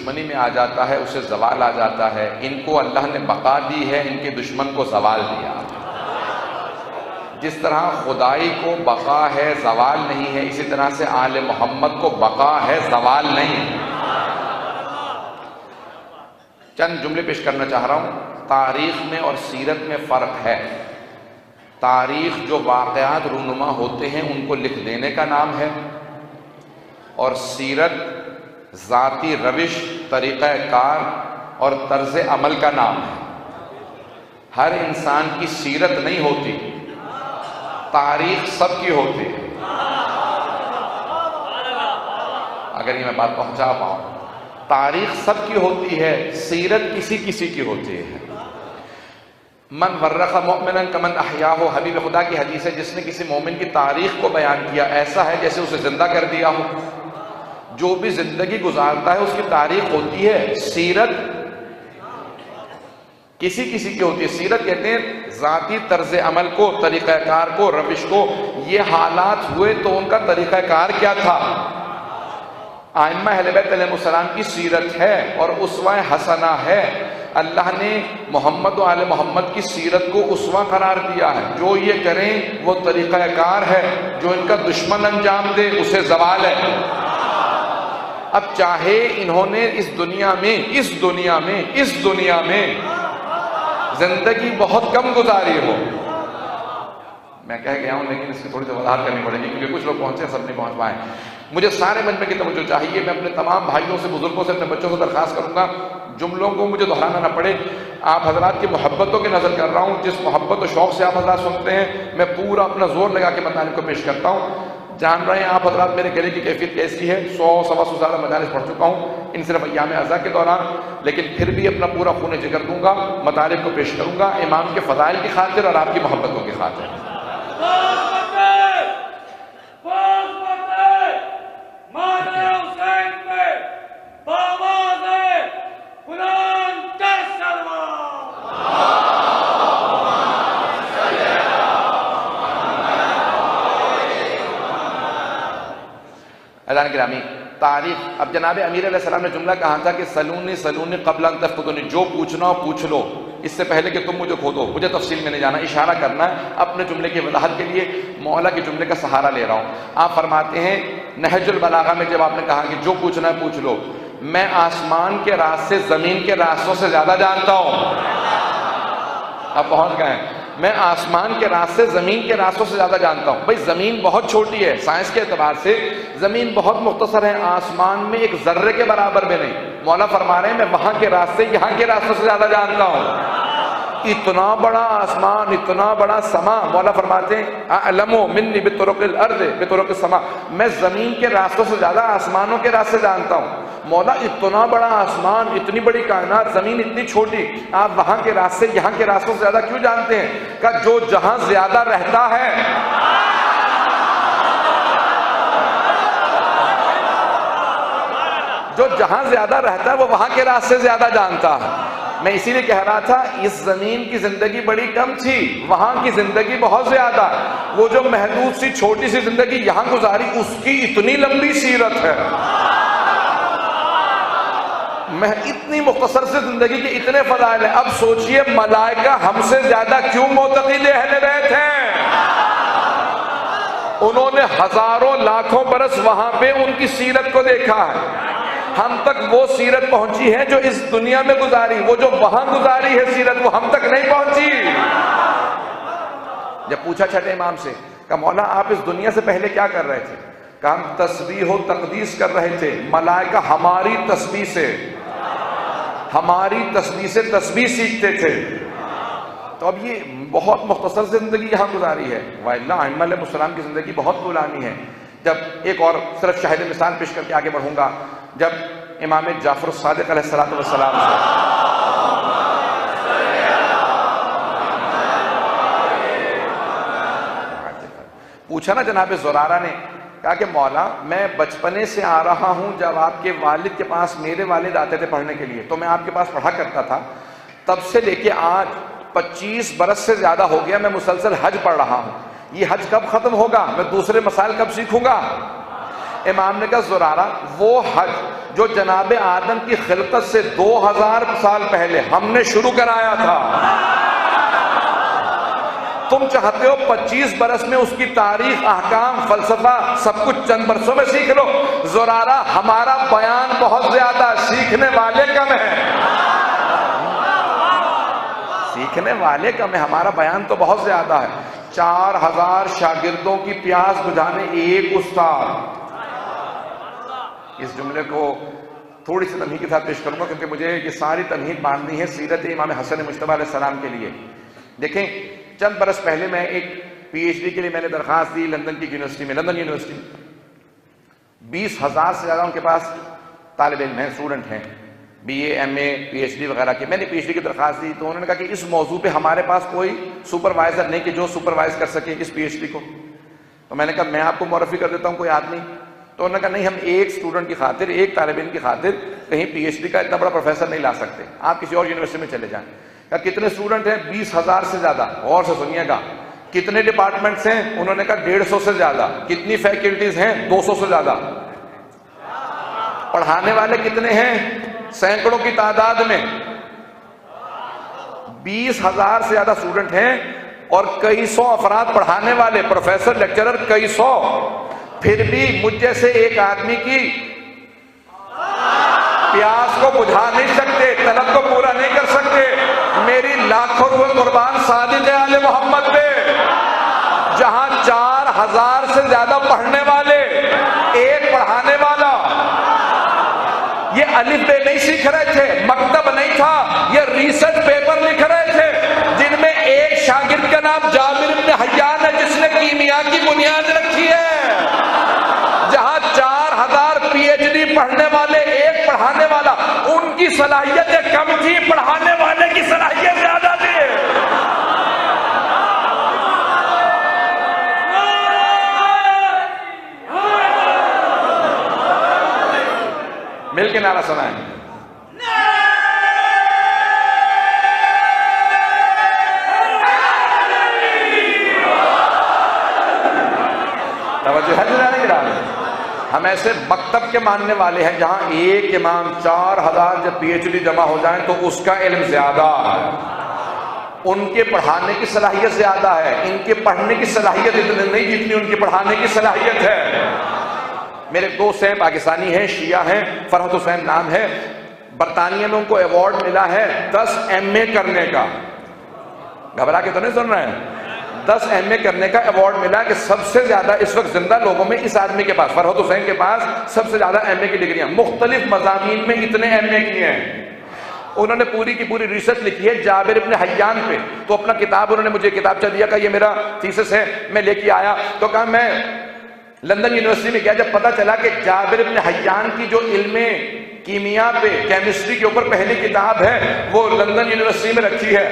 दुश्मनी में आ जाता है उसे जवाल आ जाता है। इनको अल्लाह ने बका दी है, इनके दुश्मन को जवाल दिया। जिस तरह खुदाई को बका है जवाल नहीं है, इसी तरह से आले मोहम्मद को बका है जवाल नहीं। चंद जुमले पेश करना चाह रहा हूं। तारीख में और सीरत में फ़र्क है। तारीख जो वाक़यात रूनुमा होते हैं उनको लिख देने का नाम है, और सीरत ज़ाती रविश, तरीक़ा कार और तर्ज़ अमल का नाम है। हर इंसान की सीरत नहीं होती, तारीख सबकी होती है। अगर ये मैं बात पहुंचा पाऊं, तारीख सबकी होती है, सीरत किसी किसी की होती है। मन वर्रखा मोमिनन कमन अहयाहु, हबीब खुदा की हदीस है, जिसने किसी मोमिन की तारीख को बयान किया ऐसा है जैसे उसे जिंदा कर दिया हो। जो भी जिंदगी गुजारता है उसकी तारीख होती है, सीरत किसी किसी की होती है। सीरत कहते हैं ज़ाती तर्ज अमल को, तरीक़ाकार को, रविश को। ये हालात हुए तो उनका तरीक़ाकार क्या था। आइम्मा अहले बैत अलैहिमुस्सलाम की सीरत है और उस्वा हसना है। अल्लाह ने मोहम्मद और आले मोहम्मद की सीरत को उस्वा करार दिया है। जो ये करें वो तरीक़ाकार है, जो इनका दुश्मन अंजाम दे उसे ज़वाल है। अब चाहे इन्होंने इस दुनिया में जिंदगी बहुत कम गुजारी हो, मैं कह गया हूं लेकिन इसकी थोड़ी सी वजाहत करनी पड़ेगी क्योंकि कुछ लोग पहुंचे, सब नहीं पहुंच पाए। मुझे सारे मजमे की तवज्जो चाहिए। मैं अपने तमाम भाइयों से, बुजुर्गों से, अपने बच्चों से दरखास्त करूंगा, जुमलों को मुझे दोहराना ना पड़े। आप हजरात की मोहब्बतों की नजर कर रहा हूँ। जिस मोहब्बत और शौक से आप हजरात सुनते हैं, मैं पूरा अपना जोर लगा के मतालिब को पेश करता हूँ। जान रहे हैं आप हजरात मेरे गले की कैफियत कैसी है। 100-125 से ज़्यादा मजालिस पढ़ चुका हूँ इन सिर्फ अय्याम अज़ा के दौरान, लेकिन फिर भी अपना पूरा खून जिगर दूंगा, मतालिब को पेश करूंगा इमाम के फ़ज़ाइल की खातिर और आपकी मोहब्बतों की खातिर। अज़ान गिरामी तारीख। अब जनाब अमीर अलैहिस्सलाम ने जुमला कहा था कि सलूनी सलूनी क़ब्ल अन तफ़्क़ुदूनी, जो पूछना हो पूछ लो इससे पहले कि तुम मुझे खोदो। मुझे तफसील में नहीं जाना, इशारा करना है अपने जुमले की वजाहत के लिए। मौला के जुमले का सहारा ले रहा हूँ। आप फरमाते हैं नहजुल बलागा में जब आपने कहा कि जो पूछना है पूछ लो, मैं आसमान के राज से ज़मीन के रास्तों से ज़्यादा जानता हूँ। आप पहुँच गए। मैं आसमान के रास्ते ज़मीन के रास्तों से ज़्यादा जानता हूँ। भाई ज़मीन बहुत छोटी है, साइंस के एतबार से ज़मीन बहुत मुख्तसर है, आसमान में एक ज़र्रे के बराबर में नहीं। मौला फरमा रहे हैं मैं वहाँ के रास्ते यहाँ के रास्तों से ज़्यादा जानता हूँ। इतना बड़ा आसमान, इतना बड़ा समा। मौला फरमाते हैं अअलमु मिन्नी बितुरुकिल अर्ज़ बितुरुकिस समा, मैं ज़मीन के रास्तों से ज़्यादा आसमानों के रास्ते जानता हूँ। मौला इतना बड़ा आसमान, इतनी बड़ी कायनात, ज़मीन इतनी छोटी, आप वहाँ के रास्ते यहाँ के रास्तों से ज़्यादा क्यों जानते हैं? का जो जहाँ ज़्यादा रहता है, जो जहाँ ज़्यादा रहता है वो वहाँ के रास्ते ज़्यादा जानता है। मैं इसीलिए कह रहा था इस ज़मीन की ज़िंदगी बड़ी कम थी, वहाँ की ज़िंदगी बहुत ज़्यादा। वो जो महदूद सी छोटी सी ज़िंदगी यहाँ गुजारी, उसकी इतनी लंबी सीरत है। मैं इतनी मुख्तसर से जिंदगी के इतने फज़ाइल हैं। अब सोचिए मलाइका हमसे ज्यादा क्यों मोतक़िद अहले बैत हैं। उन्होंने हजारों लाखों बरस वहां पे उनकी सीरत को देखा है। हम तक वो सीरत पहुंची है जो इस दुनिया में गुजारी, वो जो वहां गुजारी है सीरत, वो हम तक नहीं पहुंची। जब पूछा छठे इमाम से, कहा मौला आप इस दुनिया से पहले क्या कर रहे थे? कहा हम तस्बीह व तक़दीस कर रहे थे। मलाइका हमारी तस्बीह से तस्बीह सीखते थे। तो अब ये बहुत मुख्तसर ज़िंदगी यहाँ गुजारी है। वाइल्ला अइम्मा अलैहिमुस्सलाम की ज़िंदगी बहुत पुरानी है। जब एक और सिर्फ शाहिद मिसाल पेश करके आगे बढ़ूंगा, जब इमाम जाफ़र सादिक़ अलैहिस्सलातु वस्सलाम पूछा ना जनाब ज़ुरारा ने, कहा कि मौला मैं बचपने से आ रहा हूँ, जब आपके वालिद के पास मेरे वालिद आते थे पढ़ने के लिए तो मैं आपके पास पढ़ा करता था, तब से लेके आज 25 बरस से ज़्यादा हो गया मैं मुसलसल हज पढ़ रहा हूँ। ये हज कब ख़त्म होगा? मैं दूसरे मसाइल कब सीखूंगा? इमाम ने कहा ज़ुरारा वो हज जो जनाब आदम की खिलकत से 2000 साल पहले हमने शुरू कराया था। तुम चाहते हो 25 बरस में उसकी तारीख, अहकाम, फलसफा सब कुछ चंद बरसों में सीख लो। ज़ुरारा, हमारा बयान बहुत ज्यादा, सीखने वाले कम है। सीखने वाले कम है, हमारा बयान तो बहुत ज्यादा है। 4000 शागिर्दों की प्यास बुझाने एक उस्ताद। इस जुमले को थोड़ी सी तमहीद के साथ पेश करूंगा क्योंकि मुझे ये सारी तमहीद बांधनी है सीरत इमाम हसन मुज्तबा अलैहिस्सलाम के लिए। देखें, चंद बरस पहले मैं एक पीएचडी के लिए मैंने दरखास्त दी लंदन की यूनिवर्सिटी में। लंदन यूनिवर्सिटी 20,000 से ज्यादा उनके पास तालिब इल्म हैं, स्टूडेंट हैं, BA, MA, PhD वगैरह के। मैंने PhD की दरखास्त दी तो उन्होंने कहा कि इस मौजू पे हमारे पास कोई सुपरवाइजर नहीं कि जो सुपरवाइज कर सके इस PhD को। तो मैंने कहा मैं आपको मुरफ़ी कर देता हूँ कोई आदमी। तो उन्होंने कहा नहीं, हम एक स्टूडेंट की खातिर, एक तालिब इल्म की खातिर कहीं PhD का इतना बड़ा प्रोफेसर नहीं ला सकते, आप किसी और यूनिवर्सिटी में चले जाएं। कहा कितने स्टूडेंट हैं? 20,000 से ज्यादा। और से सुनिएगा, कितने डिपार्टमेंट्स हैं? उन्होंने कहा 150 से ज्यादा। कितनी फैकल्टीज हैं? 200 से ज्यादा। पढ़ाने वाले कितने हैं? सैकड़ों की तादाद में। 20,000 से ज्यादा स्टूडेंट हैं और कई सौ अफराद पढ़ाने वाले, प्रोफेसर, लेक्चरर कई सौ। फिर भी मुझ जैसे एक आदमी की प्यास को बुझा नहीं सकते, तलब को पूरा नहीं कर सकते। मेरी लाखों रुपए कुर्बान सादिक आले मोहम्मद पे, जहां 4000 से ज्यादा पढ़ने वाले, एक पढ़ाने वाला। ये अलिफ बे नहीं सीख रहे थे, मकतब नहीं था, ये रिसर्च पेपर लिख रहे थे जिनमें एक शागिर्द का नाम जाबिर इब्न हय्यान है जिसने कीमिया की बुनियाद रखी है। जहां 4000 PhD पढ़ने वाले, एक पढ़ाने वाला, उनकी सलाहियतें कम थी, पढ़ाने वाले की सलाहियत ज्यादा थी। मिलके नारा सुनाएं। तवज्जो है जरा नहीं डाल। हम ऐसे मकतब के मानने वाले हैं जहां एक इमाम 4000 जब PhD जमा हो जाए तो उसका इल्म ज्यादा है, उनके पढ़ाने की सलाहियत ज्यादा है। इनके पढ़ने की सलाहियत इतनी नहीं जितनी उनकी पढ़ाने की सलाहियत है। मेरे दोस्त हैं, पाकिस्तानी हैं, शिया हैं, फरहत हुसैन नाम है, बरतानिया में उनको अवार्ड मिला है 10 MA करने का। घबरा के तो नहीं सुन रहे हैं? 10 MA करने का अवार्ड मिला कि सबसे ज्यादा इस वक्त जिंदा लोगों में इस आदमी के पास, फरहत हुसैन के पास सबसे ज्यादा MA की डिग्रियां, मुख्तलिफ मज़ामीन में इतने MA किए हैं। उन्होंने पूरी की पूरी रिसर्च लिखी है जाबिर इब्न हय्यान पे। तो अपना किताब उन्होंने मुझे किताबचा दिया, का ये मेरा थीसिस है, मैं लेके आया। तो कहा मैं लंदन यूनिवर्सिटी में गया, जब पता चला कि जाबिर इब्न हय्यान की जो इल्मे कीमिया पे, केमिस्ट्री के ऊपर पहली किताब है वो लंदन यूनिवर्सिटी में रखी है।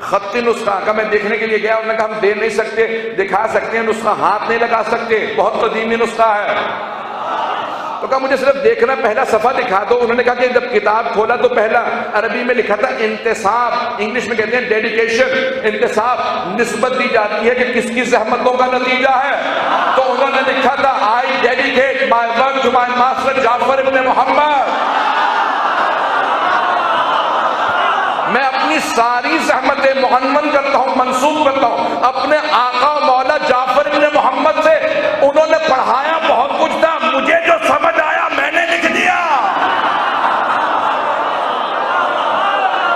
खत्ती नुस्खा का मैं देखने के लिए गया, उन्होंने कहा हम दे नहीं सकते, दिखा सकते हैं नुस्खा, हाथ नहीं लगा सकते, बहुत कदीमी नुस्खा है। तो कहा मुझे सिर्फ देखना, पहला सफा दिखा दो। उन्होंने कहा कि जब किताब खोला तो पहला अरबी में लिखा था इंतिसाब, इंग्लिश में कहते हैं डेडिकेशन। इंतिसाब निस्बत दी जाती है कि किसकी जहमतों का नतीजा है। तो उन्होंने लिखा था I dedicate my work to my master Jafar ibn Mohammad. मैं अपनी सारी ज़हमतें मुअन्वन करता हूं, मंसूब करता हूं अपने आका मौला जाफर इब्न मोहम्मद से। उन्होंने पढ़ाया बहुत कुछ था, मुझे जो समझ आया मैंने लिख दिया।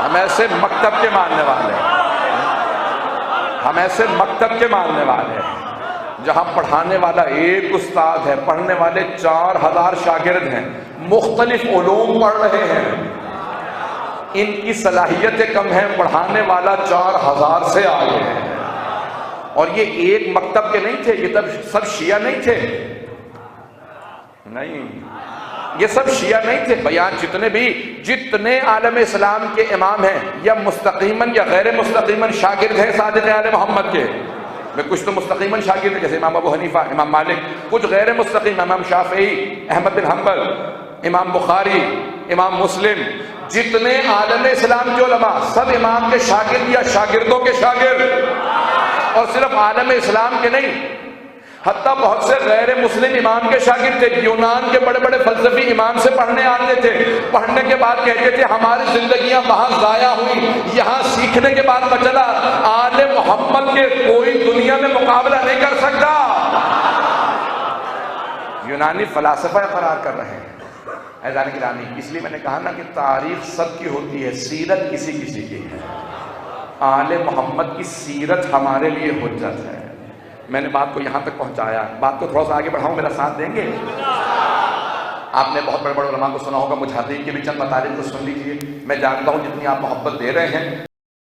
हम ऐसे मकतब के मानने वाले हैं, हम ऐसे मकतब के मानने वाले हैं जहां पढ़ाने वाला एक उस्ताद है, पढ़ने वाले 4000 शागिर्द हैं, मुख्तलिफ उलूम पढ़ रहे हैं। इनकी सलाहियतें कम हैं, पढ़ाने वाला 4000 से आगे है। और ये एक मकतब के नहीं थे, ये तब सब शिया नहीं थे, नहीं, ये सब शिया नहीं थे। बयान जितने आलम इस्लाम के इमाम हैं या मुस्तकीमन या गैर मुस्तकीमन शागिर्द हैं सादिक आले मोहम्मद के, मैं कुछ तो मुस्तकीमन शागिर्द जैसे इमाम अबू हनीफा, इमाम मालिक, कुछ गैर मुस्तकीम, इमाम शाफई, अहमद बिन हंबल, इमाम बुखारी, इमाम मुस्लिम, जितने आलम इस्लाम के उलमा सब इमाम के शागिर्द या शागिर्दों के शागिर्द। और सिर्फ आलम इस्लाम के नहीं, हत्ता बहुत से गैर मुस्लिम इमाम के शागिर्द थे, यूनान के बड़े बड़े फलसफी इमाम से पढ़ने आते थे। पढ़ने के बाद कहते थे हमारी जिंदगियां वहां जाया हुई, यहाँ सीखने के बाद बचला आले मोहम्मद के कोई दुनिया में मुकाबला नहीं कर सकता। यूनानी फलासफा करार कर रहे हैं ऐज़ान गिरामी। इसलिए मैंने कहा ना कि तारीख सबकी होती है, सीरत किसी किसी की है। आले मोहम्मद की सीरत हमारे लिए हुज्जत है। मैंने बात को यहाँ तक पहुँचाया, बात को थोड़ा सा आगे बढ़ाऊँ, मेरा साथ देंगे? आपने बहुत बड़े बड़े उलमा को सुना होगा, मुजाहिदीन के भी चंद मतालिब को सुन लीजिए। मैं जानता हूँ जितनी आप मोहब्बत दे रहे हैं